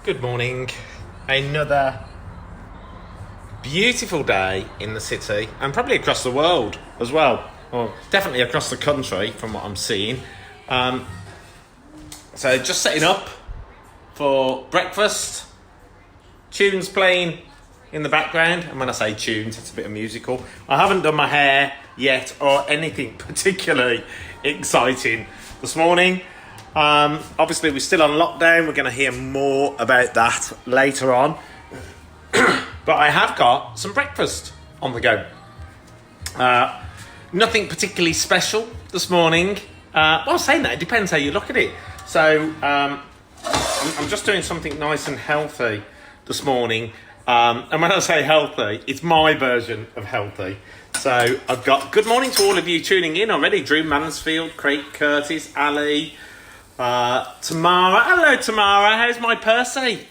Good morning. Another beautiful day in the city and probably across the world as well. Well, definitely across the country from what I'm seeing. So just setting up for breakfast. Tunes playing in the background. And when I say tunes, it's a bit of musical. I haven't done my hair yet or anything particularly exciting this morning. Obviously we're still on lockdown. We're going to hear more about that later on. But I have got some breakfast on the go. Nothing particularly special this morning. Well, saying that, it depends how you look at it. So I'm just doing something nice and healthy this morning. And when I say healthy, it's my version of healthy. So I've got good morning to all of you tuning in already. Drew Mansfield, Craig Curtis, Ali, Tamara. Hello Tamara, how's my Percy?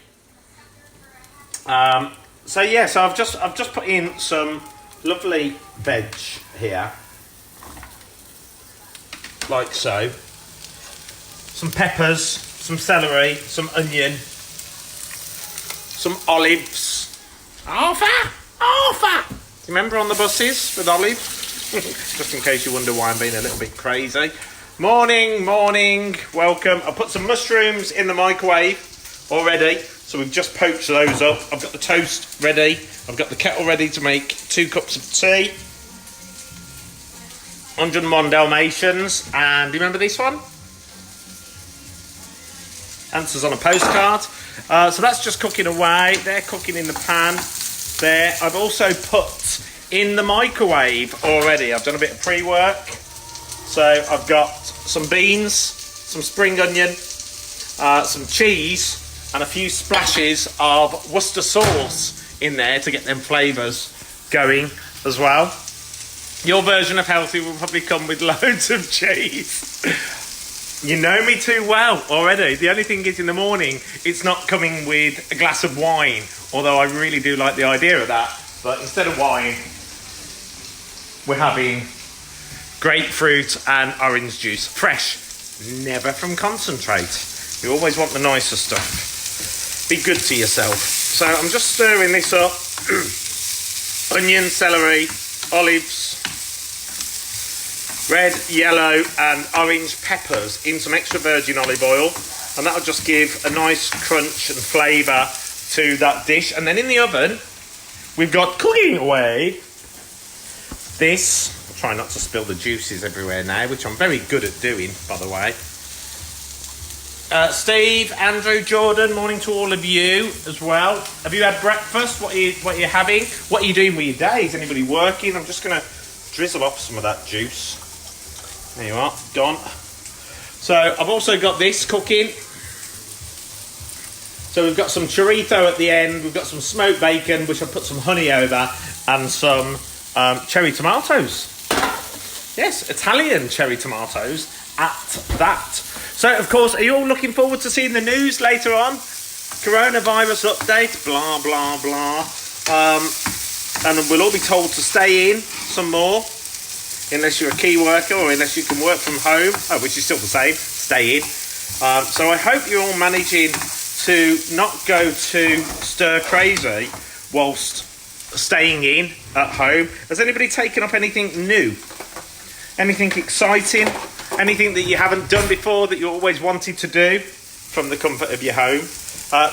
So I've just put in some lovely veg here, like so. Some peppers, some celery, some onion, some olives. Arthur! Do you remember on the buses with olives? Just in case you wonder why I'm being a little bit crazy. Morning, welcome. I put some mushrooms in the microwave already, so we've just poached those up. I've got the toast ready. I've got the kettle ready to make 2 cups of tea. 101 Dalmatians, and do you remember this one? Answers on a postcard. So that's just cooking away. They're cooking in the pan there. I've also put in the microwave already. I've done a bit of pre-work. So I've got some beans, some spring onion, some cheese, and a few splashes of Worcester sauce in there to get them flavours going as well. Your version of healthy will probably come with loads of cheese. You know me too well already. The only thing is in the morning, it's not coming with a glass of wine, although I really do like the idea of that. But instead of wine, we're having grapefruit and orange juice. Fresh, never from concentrate. You always want the nicer stuff. Be good to yourself. So I'm just stirring this up. Onion, celery, olives, red, yellow and orange peppers in some extra virgin olive oil, and that'll just give a nice crunch and flavour to that dish. And then in the oven we've got cooking away this. I'll try not to spill the juices everywhere now, which I'm very good at doing, by the way. Steve, Andrew, Jordan, morning to all of you as well. Have you had breakfast? What are you having? What are you doing with your day? Is anybody working? I'm just going to drizzle off some of that juice. There you are, done. So I've also got this cooking. So we've got some chorizo at the end. We've got some smoked bacon, which I've put some honey over, and some cherry tomatoes. Yes, Italian cherry tomatoes at that. So, of course, are you all looking forward to seeing the news later on? Coronavirus update, blah, blah, blah. And we'll all be told to stay in some more, unless you're a key worker or unless you can work from home, which is still the same, stay in. So I hope you're all managing to not go too stir crazy whilst staying in at home. Has anybody taken up anything new? Anything exciting? Anything that you haven't done before that you always wanted to do from the comfort of your home?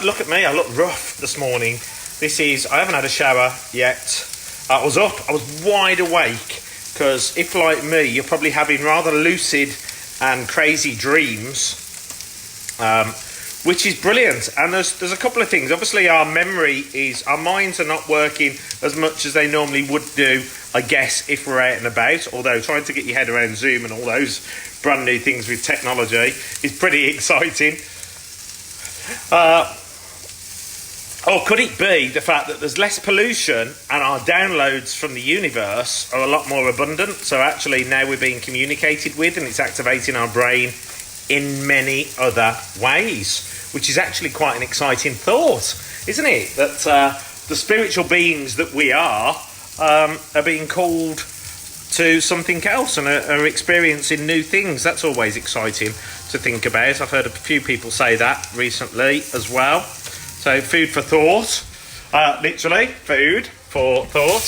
Look at me, I look rough this morning. I haven't had a shower yet. I was up, I was wide awake, because if like me, you're probably having rather lucid and crazy dreams, which is brilliant. And there's a couple of things. Obviously our minds are not working as much as they normally would do, I guess, if we're out and about, although trying to get your head around Zoom and all those brand new things with technology is pretty exciting. Or could it be the fact that there's less pollution and our downloads from the universe are a lot more abundant? So actually now we're being communicated with, and it's activating our brain in many other ways, which is actually quite an exciting thought, isn't it? That the spiritual beings that we are being called to something else and are experiencing new things. That's always exciting to think about. I've heard a few people say that recently as well. So food for thought. Literally, food for thought.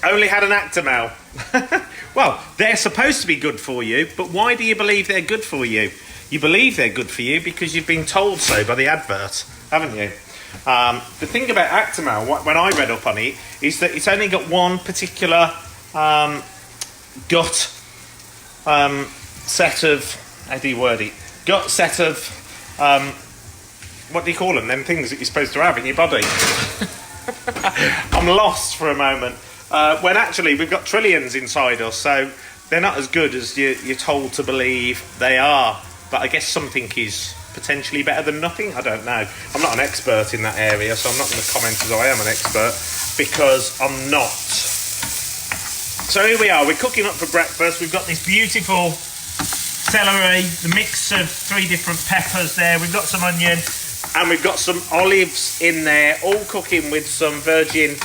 Only had an Actimel. Well, they're supposed to be good for you, but why do you believe they're good for you? You believe they're good for you because you've been told so by the advert, haven't you? The thing about Actimel, when I read up on it, is that it's only got one particular gut set of, how do you word it? Gut set of, what do you call them? Them things that you're supposed to have in your body. I'm lost for a moment. When actually we've got trillions inside us, so they're not as good as you're told to believe they are. But I guess something is potentially better than nothing. I don't know. I'm not an expert in that area, so I'm not going to comment as I am an expert, because I'm not. So here we are. We're cooking up for breakfast. We've got this beautiful celery, the mix of 3 different peppers there. We've got some onion, and we've got some olives in there, all cooking with some virgin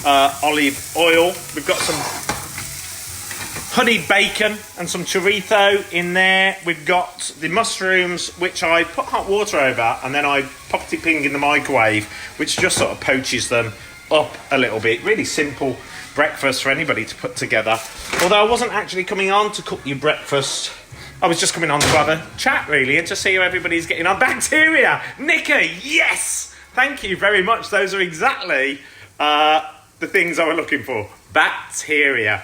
olive oil. We've got some honeyed bacon and some chorizo in there. We've got the mushrooms, which I put hot water over, and then I popped it in the microwave, which just sort of poaches them up a little bit. Really simple breakfast for anybody to put together. Although I wasn't actually coming on to cook you breakfast. I was just coming on to have a chat, really, and to see how everybody's getting on. Bacteria! Nikki, yes! Thank you very much. Those are exactly the things I was looking for. Bacteria.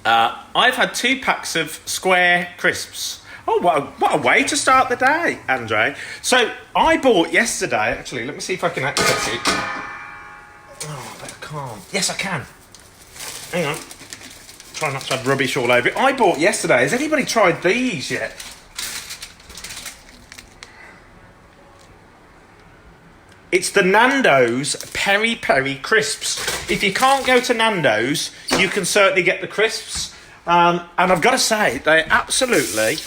I've had 2 packs of square crisps. Oh, what a way to start the day, Andre. So I bought yesterday, actually, let me see if I can access it. Oh, I can't. Yes, I can. Hang on. Try not to have rubbish all over it. I bought yesterday. Has anybody tried these yet? It's the Nando's Peri Peri Crisps. If you can't go to Nando's, you can certainly get the crisps. And I've got to say, they're absolutely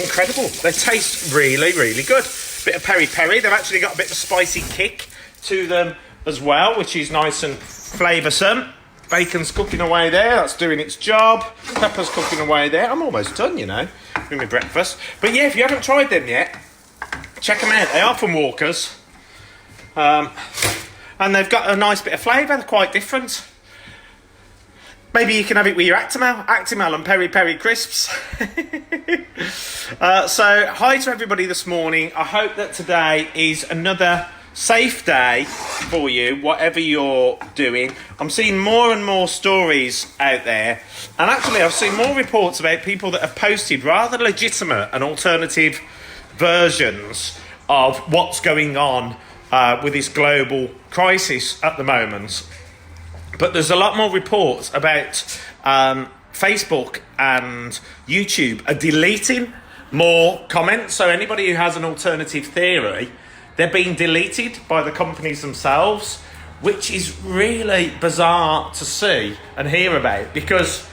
incredible. They taste really, really good. Bit of peri peri. They've actually got a bit of a spicy kick to them as well, which is nice and flavoursome. Bacon's cooking away there. That's doing its job. Pepper's cooking away there. I'm almost done, you know, with my breakfast. But yeah, if you haven't tried them yet, check them out. They are from Walker's. And they've got a nice bit of flavour. They're quite different. Maybe you can have it with your Actimel and Peri Peri Crisps. So, hi to everybody this morning. I hope that today is another safe day for you, whatever you're doing. I'm seeing more and more stories out there. And actually, I've seen more reports about people that have posted rather legitimate and alternative versions of what's going on with this global crisis at the moment. But there's a lot more reports about Facebook and YouTube are deleting more comments. So anybody who has an alternative theory, they're being deleted by the companies themselves, which is really bizarre to see and hear about, because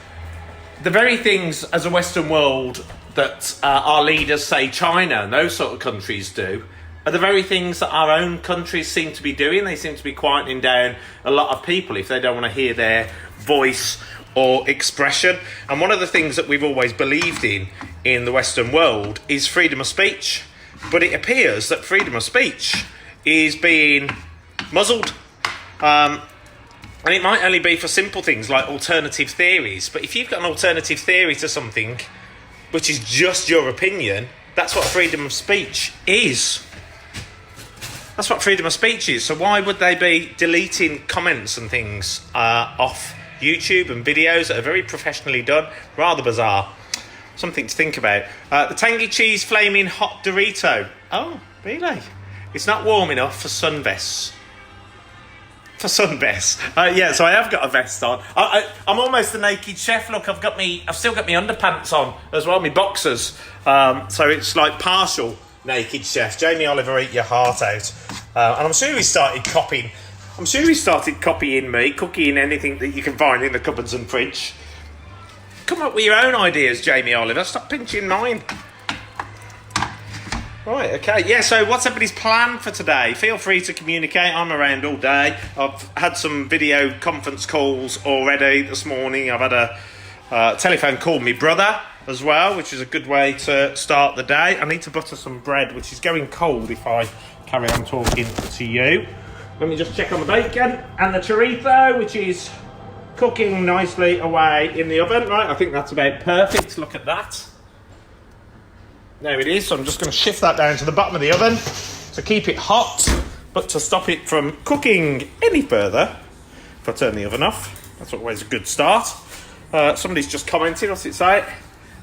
the very things as a Western world that our leaders say China and those sort of countries do are the very things that our own countries seem to be doing. They seem to be quietening down a lot of people if they don't want to hear their voice or expression. And one of the things that we've always believed in the Western world is freedom of speech. But it appears that freedom of speech is being muzzled. And it might only be for simple things like alternative theories. But if you've got an alternative theory to something which is just your opinion, that's what freedom of speech is. That's what freedom of speech is. So why would they be deleting comments and things off YouTube and videos that are very professionally done? Rather bizarre. Something to think about. The tangy cheese flaming hot Dorito. Oh, really? It's not warm enough for sun vests. For sun vests. Yeah, so I have got a vest on. I'm almost a naked chef. Look, I've still got my underpants on as well, my boxers. So it's like partial naked chef. Jamie Oliver, eat your heart out. And I'm sure he started copying. I'm sure he started copying me, cooking anything that you can find in the cupboards and fridge. Come up with your own ideas, Jamie Oliver. Stop pinching mine. Right, okay. Yeah, so what's everybody's plan for today? Feel free to communicate. I'm around all day. I've had some video conference calls already this morning. I've had a telephone call with my brother, as well, which is a good way to start the day. I need to butter some bread, which is going cold if I carry on talking to you. Let me just check on the bacon and the chorizo, which is cooking nicely away in the oven. Right, I think that's about perfect. Look at that. There it is. So I'm just going to shift that down to the bottom of the oven to keep it hot, but to stop it from cooking any further, if I turn the oven off, that's always a good start. Somebody's just commented, what's it say?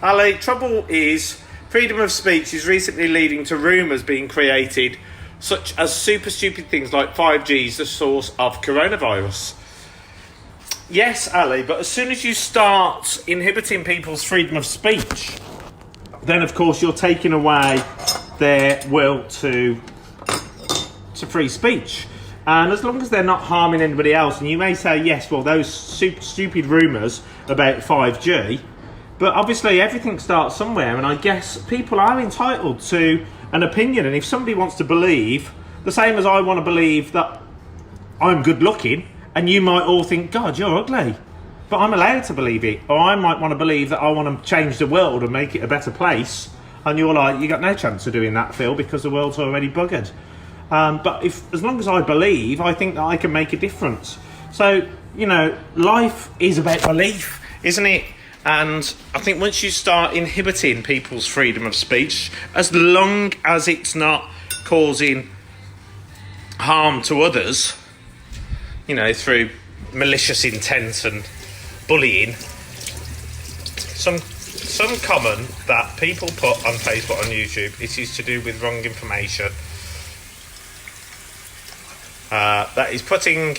Ali, trouble is, freedom of speech is recently leading to rumours being created, such as super stupid things like 5G is the source of coronavirus. Yes, Ali, but as soon as you start inhibiting people's freedom of speech, then of course you're taking away their will to free speech. And as long as they're not harming anybody else, and you may say, yes, well, those super stupid rumours about 5G, but obviously everything starts somewhere, and I guess people are entitled to an opinion. And if somebody wants to believe, the same as I want to believe that I'm good looking, and you might all think, God, you're ugly, but I'm allowed to believe it. Or I might want to believe that I want to change the world and make it a better place, and you're like, you got no chance of doing that, Phil, because the world's already buggered. But as long as I believe, I think that I can make a difference. So, you know, life is about belief, isn't it? And I think once you start inhibiting people's freedom of speech, as long as it's not causing harm to others, you know, through malicious intent and bullying, some comment that people put on Facebook and YouTube, it is to do with wrong information. That is putting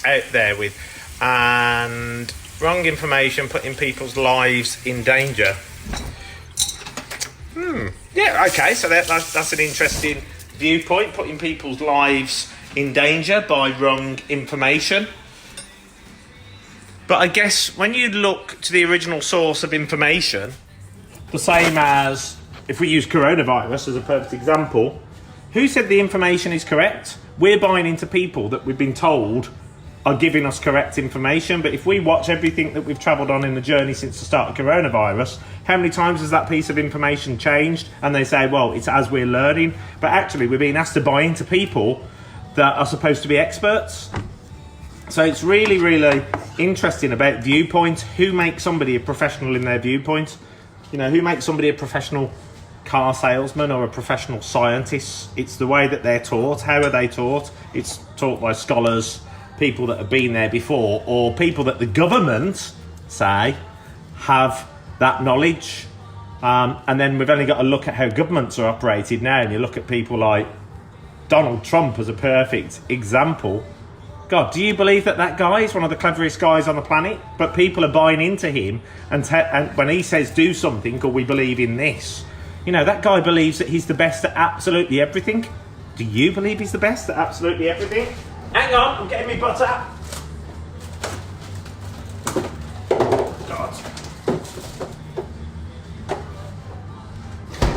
out there with, and wrong information putting people's lives in danger. Yeah, okay, so that's an interesting viewpoint, putting people's lives in danger by wrong information. But I guess when you look to the original source of information, the same as if we use coronavirus as a perfect example, who said the information is correct? We're buying into people that we've been told are giving us correct information. But if we watch everything that we've travelled on in the journey since the start of coronavirus, how many times has that piece of information changed? And they say, well, it's as we're learning. But actually, we're being asked to buy into people that are supposed to be experts. So it's really, really interesting about viewpoints. Who makes somebody a professional in their viewpoint? You know, who makes somebody a professional car salesman or a professional scientist? It's the way that they're taught. How are they taught? It's taught by scholars, people that have been there before, or people that the government say have that knowledge. And then we've only got to look at how governments are operated now, and you look at people like Donald Trump as a perfect example. God, do you believe that guy is one of the cleverest guys on the planet? But people are buying into him, and when he says do something, or we believe in this, you know, that guy believes that he's the best at absolutely everything. Do you believe he's the best at absolutely everything? Hang on, I'm getting me butter. God.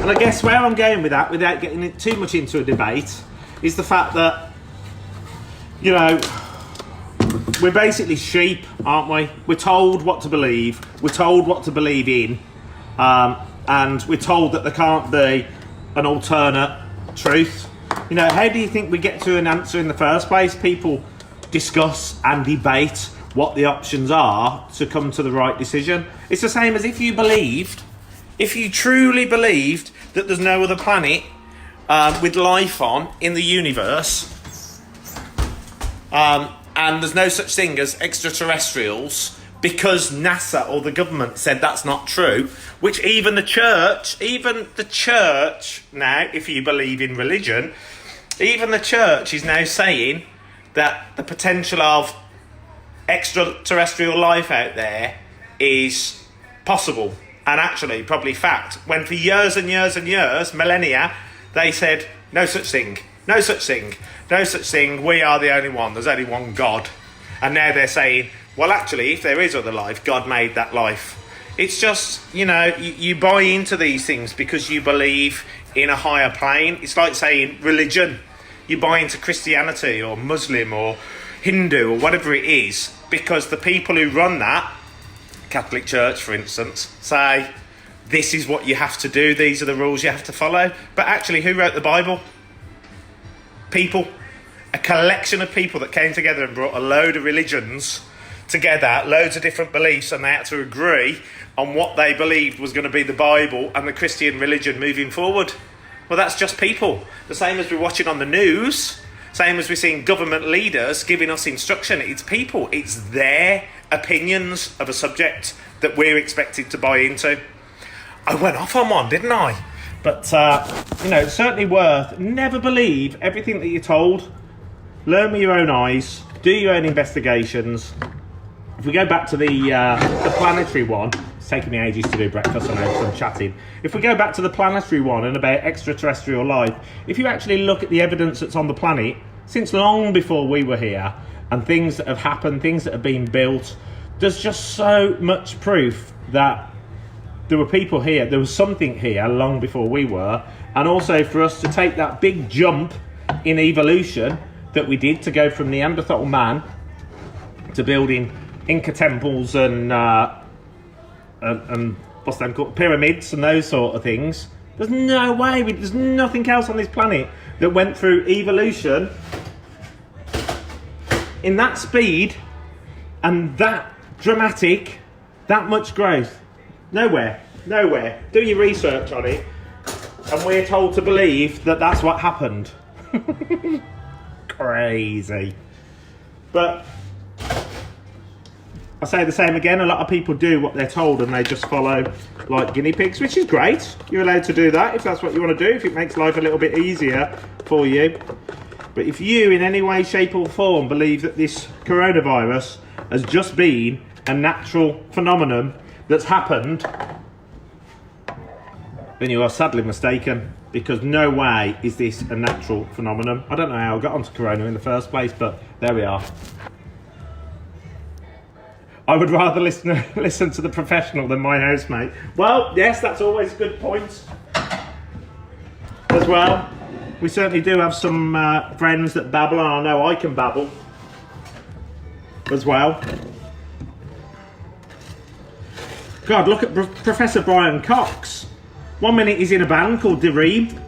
And I guess where I'm going with that, without getting too much into a debate, is the fact that, you know, we're basically sheep, aren't we? We're told what to believe. We're told what to believe in. And we're told that there can't be an alternate truth. You know, how do you think we get to an answer in the first place? People discuss and debate what the options are to come to the right decision. It's the same as if you truly believed that there's no other planet with life on in the universe, and there's no such thing as extraterrestrials, because NASA or the government said that's not true, which even the church now, if you believe in religion, even the church is now saying that the potential of extraterrestrial life out there is possible, and actually probably fact, when for years and years and years, millennia, they said no such thing, no such thing, no such thing, we are the only one, there's only one God. And now they're saying, well, actually, if there is other life, God made that life. It's just, you know, you buy into these things because you believe in a higher plane. It's like saying religion. You buy into Christianity or Muslim or Hindu or whatever it is, because the people who run that, Catholic Church, for instance, say this is what you have to do, these are the rules you have to follow. But actually, who wrote the Bible? People. A collection of people that came together and brought a load of religions together, loads of different beliefs, and they had to agree on what they believed was going to be the Bible and the Christian religion moving forward. Well, that's just people. The same as we're watching on the news, same as we're seeing government leaders giving us instruction. It's people. It's their opinions of a subject that we're expected to buy into. I went off on one, didn't I? But, it's certainly worth. Never believe everything that you're told. Learn with your own eyes. Do your own investigations. If we go back to the planetary one, it's taken me ages to do breakfast, I know, because I'm chatting. If we go back to the planetary one and about extraterrestrial life, if you actually look at the evidence that's on the planet, since long before we were here, and things that have happened, things that have been built, there's just so much proof that there were people here, there was something here long before we were, and also for us to take that big jump in evolution that we did to go from Neanderthal man to building Inca temples and what's them called, pyramids and those sort of things. There's no way, there's nothing else on this planet that went through evolution in that speed and that dramatic, that much growth. Nowhere. Do your research on it, and we're told to believe that that's what happened. Crazy. But I say the same again, a lot of people do what they're told and they just follow like guinea pigs, which is great. You're allowed to do that if that's what you want to do, if it makes life a little bit easier for you. But if you in any way, shape or form believe that this coronavirus has just been a natural phenomenon that's happened, then you are sadly mistaken, because no way is this a natural phenomenon. I don't know how I got onto corona in the first place, but there we are. I would rather listen to the professional than my housemate. Well, yes, that's always a good point as well. We certainly do have some friends that babble, and I know I can babble as well. God, look at Professor Brian Cox. 1 minute he's in a band called Dereeb.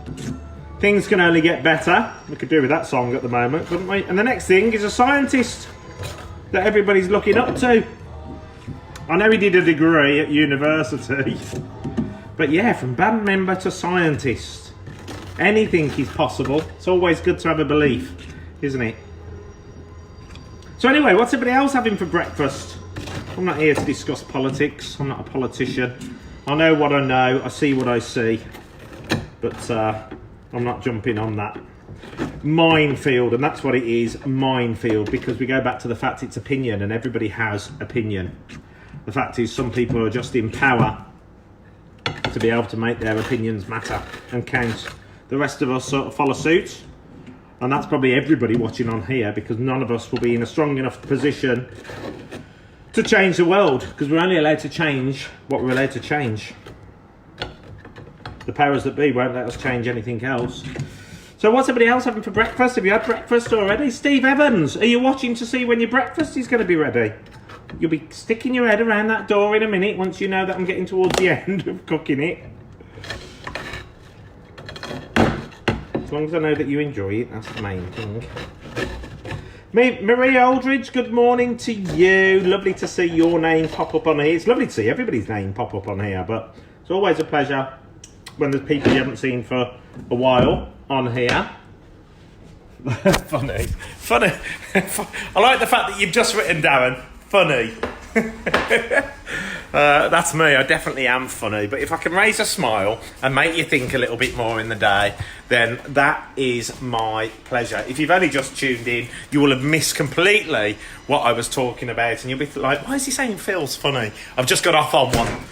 Things can only get better. We could do with that song at the moment, couldn't we? And the next thing is a scientist that everybody's looking up to. I know he did a degree at university, but yeah, from band member to scientist, anything is possible. It's always good to have a belief, isn't it? So anyway, what's everybody else having for breakfast? I'm not here to discuss politics. I'm not a politician. I know what I know. I see what I see. But I'm not jumping on that minefield, and that's what it is, minefield, because we go back to the fact it's opinion, and everybody has opinion. The fact is, some people are just in power to be able to make their opinions matter and count. The rest of us sort of follow suit, and that's probably everybody watching on here, because none of us will be in a strong enough position to change the world, because we're only allowed to change what we're allowed to change. The powers that be won't let us change anything else. So what's everybody else having for breakfast? Have you had breakfast already? Steve Evans, are you watching to see when your breakfast is going to be ready? You'll be sticking your head around that door in a minute once you know that I'm getting towards the end of cooking it. As long as I know that you enjoy it, that's the main thing. Marie Aldridge, good morning to you. Lovely to see your name pop up on here. It's lovely to see everybody's name pop up on here, but it's always a pleasure when there's people you haven't seen for a while on here. Funny. I like the fact that you've just written, Darren, funny. That's me. I definitely am funny, but if I can raise a smile and make you think a little bit more in the day, then that is my pleasure. If you've only just tuned in, you will have missed completely what I was talking about, and you'll be like, why is he saying Phil's funny? I've just got off on one.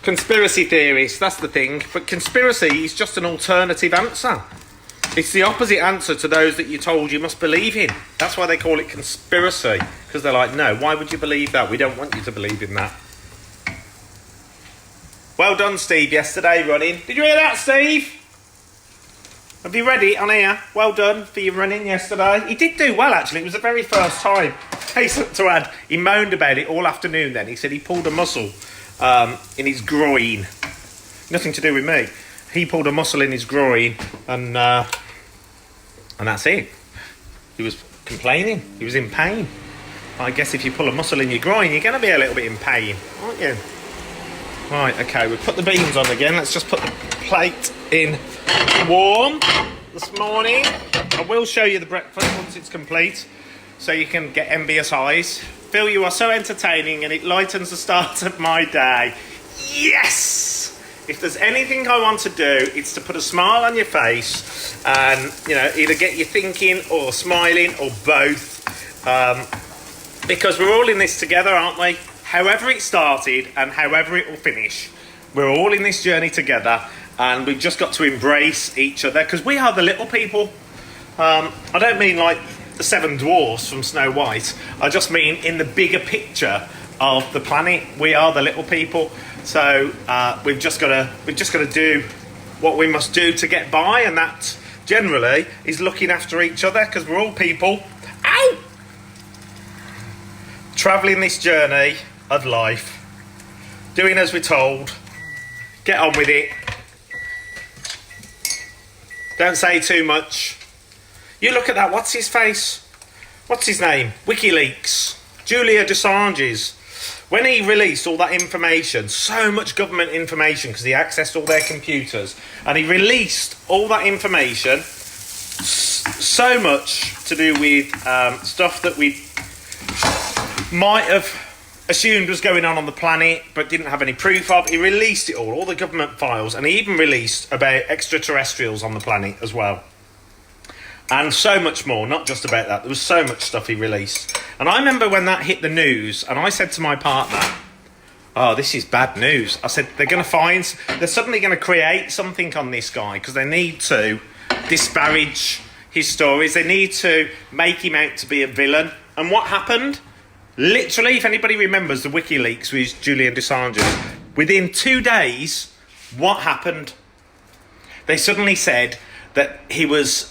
Conspiracy theorists, that's the thing, but conspiracy is just an alternative answer. It's the opposite answer to those that you're told you must believe in. That's why they call it conspiracy, because they're like, no, why would you believe that? We don't want you to believe in that. Well done, Steve, yesterday running. Did you hear that, Steve? Have you read it on here? Well done for your running yesterday. He did do well, actually. It was the very first time. Hasten to add, he moaned about it all afternoon then. He said he pulled a muscle in his groin. Nothing to do with me. He pulled a muscle in his groin and that's it. He was complaining. He was in pain. I guess if you pull a muscle in your groin, you're going to be a little bit in pain, aren't you? Right, okay, we've put the beans on again. Let's just put the plate in warm this morning. I will show you the breakfast once it's complete, so you can get envious eyes. Phil, you are so entertaining and it lightens the start of my day. Yes! If there's anything I want to do, it's to put a smile on your face and, you know, either get you thinking or smiling or both. Because we're all in this together, aren't we? However it started and however it will finish, we're all in this journey together, and we've just got to embrace each other because we are the little people. I don't mean like the 7 dwarfs from Snow White. I just mean in the bigger picture of the planet, we are the little people. So we've just got to do what we must do to get by, and that generally is looking after each other because we're all people. Ow! Travelling this journey of life, doing as we're told, get on with it, don't say too much. You look at that, what's his face? What's his name? WikiLeaks, Julian Assange's. When he released all that information, so much government information because he accessed all their computers, and he released all that information, so much to do with stuff that we might have assumed was going on the planet but didn't have any proof of. He released it all the government files, and he even released about extraterrestrials on the planet as well. And so much more, not just about that. There was so much stuff he released. And I remember when that hit the news, and I said to my partner, oh, this is bad news. I said, they're suddenly going to create something on this guy because they need to disparage his stories. They need to make him out to be a villain. And what happened? Literally, if anybody remembers the WikiLeaks with Julian Assange, within 2 days, what happened? They suddenly said that he was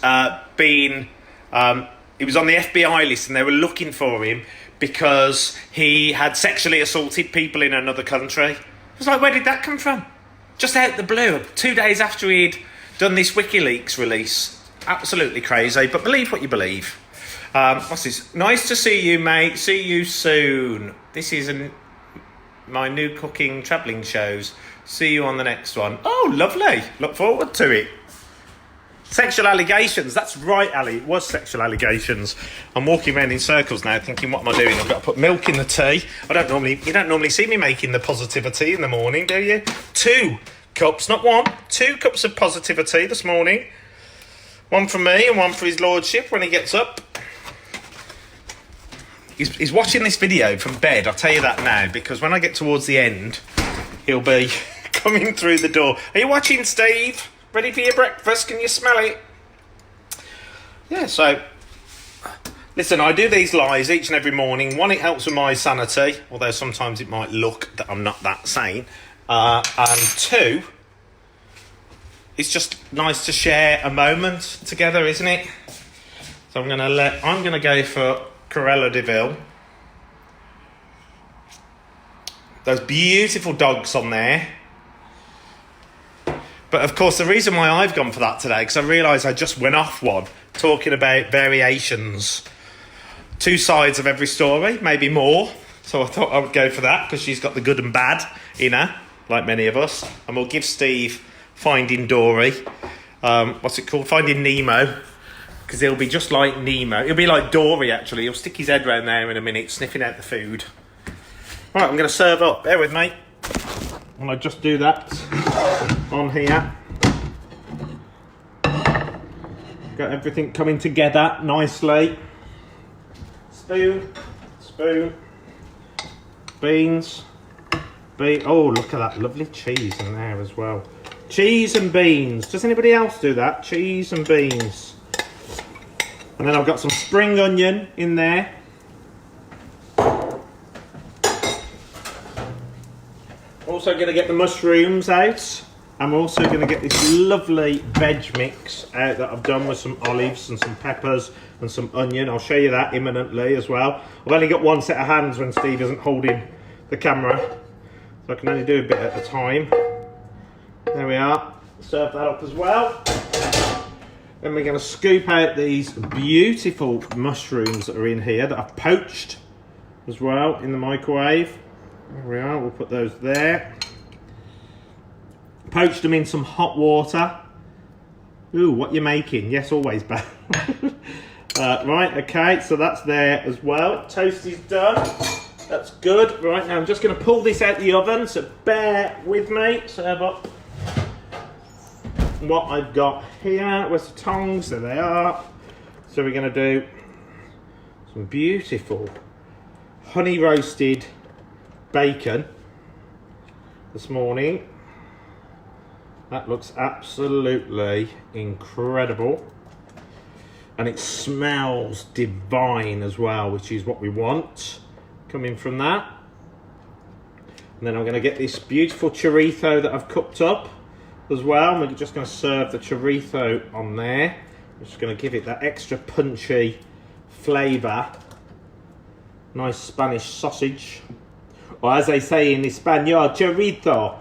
he was on the FBI list and they were looking for him because he had sexually assaulted people in another country. I was like, where did that come from? Just out the blue, 2 days after he'd done this WikiLeaks release. Absolutely crazy, but believe what you believe. What's this? Nice to see you, mate. See you soon. This is my new cooking travelling shows. See you on the next one. Oh, lovely. Look forward to it. Sexual allegations. That's right, Ali. It was sexual allegations. I'm walking around in circles now thinking, what am I doing? I've got to put milk in the tea. You don't normally see me making the positivity in the morning, do you? 2 cups, not 1. 2 cups of positivity this morning. 1 for me and 1 for his lordship when he gets up. He's watching this video from bed, I'll tell you that now, because when I get towards the end, he'll be coming through the door. Are you watching, Steve? Ready for your breakfast? Can you smell it? Yeah, so, listen, I do these lies each and every morning. 1, it helps with my sanity, although sometimes it might look that I'm not that sane. And 2, it's just nice to share a moment together, isn't it? So I'm gonna go for Cruella de Vil. Those beautiful dogs on there. But of course, the reason why I've gone for that today, because I realised I just went off one, talking about variations. 2 sides of every story, maybe more. So I thought I would go for that, because she's got the good and bad in her, like many of us. And we'll give Steve Finding Dory. What's it called? Finding Nemo. Because he'll be just like Nemo. He'll be like Dory, actually. He'll stick his head round there in a minute, sniffing out the food. Right, I'm going to serve up. Bear with me. And I just do that on here. Got everything coming together nicely. Spoon. Beans. Oh, look at that lovely cheese in there as well. Cheese and beans. Does anybody else do that? Cheese and beans. And then I've got some spring onion in there. Also going to get the mushrooms out. And we're also going to get this lovely veg mix out that I've done with some olives and some peppers and some onion. I'll show you that imminently as well. I've only got one set of hands when Steve isn't holding the camera, so I can only do a bit at a time. There we are. Serve that up as well. Then we're going to scoop out these beautiful mushrooms that are in here that I've poached as well in the microwave. There we are. We'll put those there. Poached them in some hot water. Ooh, what you making? Yes, always bad. Right, okay, so that's there as well. Toast is done. That's good. Right, now I'm just going to pull this out the oven, so bear with me. Serve up what I've got here. Where's the tongs? There they are. So we're going to do some beautiful honey roasted bacon this morning. That looks absolutely incredible. And it smells divine as well, which is what we want coming from that. And then I'm going to get this beautiful chorizo that I've cooked up as well. We're just going to serve the chorizo on there. I'm just going to give it that extra punchy flavour. Nice Spanish sausage. Or as they say in Espanol, chorizo.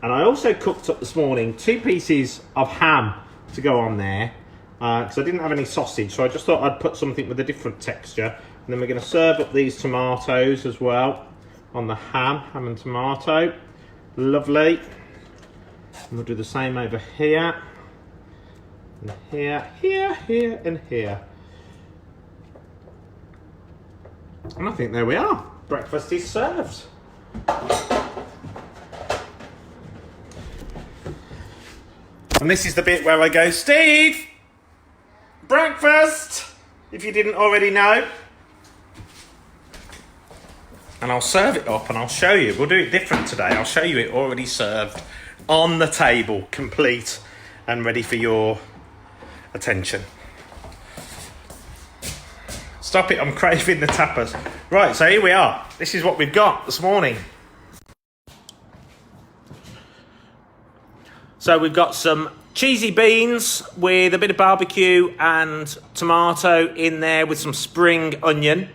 And I also cooked up this morning 2 pieces of ham to go on there. Because I didn't have any sausage, so I just thought I'd put something with a different texture. And then we're going to serve up these tomatoes as well on the ham and tomato. Lovely. And we'll do the same over here. And here, here, and here. And I think there we are. Breakfast is served. And this is the bit where I go, Steve, breakfast, if you didn't already know. And I'll serve it up and I'll show you. We'll do it different today. I'll show you it already served on the table, complete and ready for your attention. Stop it, I'm craving the tapas. Right, so here we are. This is what we've got this morning. So we've got some cheesy beans with a bit of barbecue and tomato in there with some spring onion.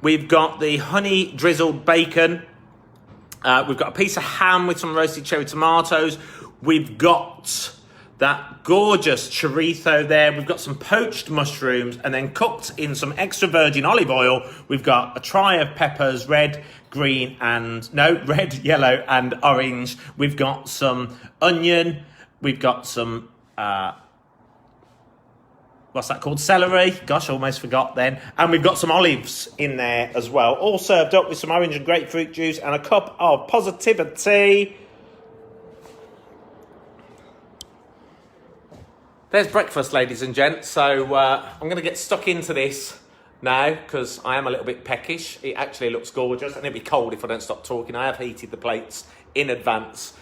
We've got the honey drizzled bacon. We've got a piece of ham with some roasted cherry tomatoes. We've got that gorgeous chorizo there. We've got some poached mushrooms, and then cooked in some extra virgin olive oil, we've got a tray of peppers, red, yellow and orange. We've got some onion. We've got some, what's that called? Celery. Gosh, I almost forgot then. And we've got some olives in there as well. All served up with some orange and grapefruit juice and a cup of positivity. There's breakfast, ladies and gents. So I'm going to get stuck into this now because I am a little bit peckish. It actually looks gorgeous, and it'll be cold if I don't stop talking. I have heated the plates in advance.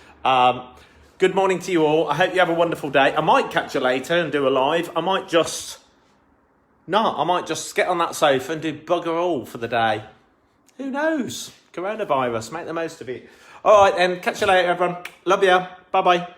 Good morning to you all. I hope you have a wonderful day. I might catch you later and do a live. I might just get on that sofa and do bugger all for the day. Who knows? Coronavirus. Make the most of it. All right then. Catch you later, everyone. Love you. Bye-bye.